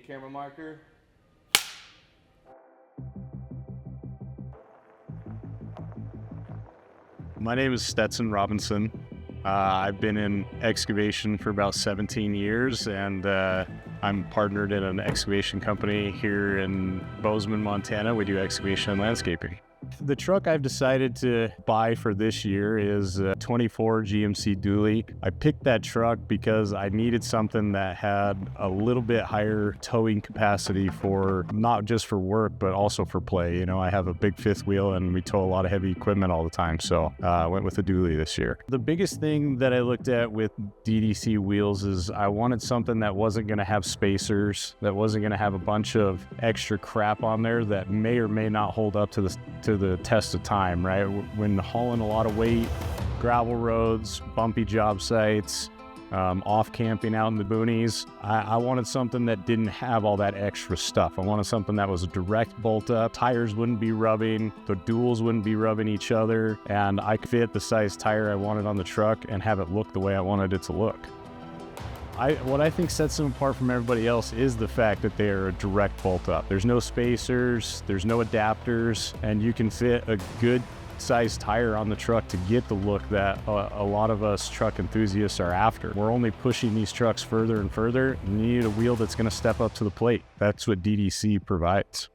Camera marker. My name is Stetson Robinson. I've been in excavation for about 17 years, and I'm partnered in an excavation company here in Bozeman, Montana. We do excavation and landscaping. The truck I've decided to buy for this year is a 24 GMC Denali. I picked that truck because I needed something that had a little bit higher towing capacity for not just for work, but also for play. You know, I have a big fifth wheel and we tow a lot of heavy equipment all the time. So I went with the Denali this year. The biggest thing that I looked at with DDC Wheels is I wanted something that wasn't going to have spacers, that wasn't going to have a bunch of extra crap on there that may or may not hold up to the test of time, right? When hauling a lot of weight, gravel roads, bumpy job sites, off camping out in the boonies, I wanted something that didn't have all that extra stuff. I wanted something that was a direct bolt up, tires wouldn't be rubbing, the duals wouldn't be rubbing each other, and I could fit the size tire I wanted on the truck and have it look the way I wanted it to look. What I think sets them apart from everybody else is the fact that they are a direct bolt up. There's no spacers, there's no adapters, and you can fit a good sized tire on the truck to get the look that a lot of us truck enthusiasts are after. We're only pushing these trucks further and further, and you need a wheel that's going to step up to the plate. That's what DDC provides.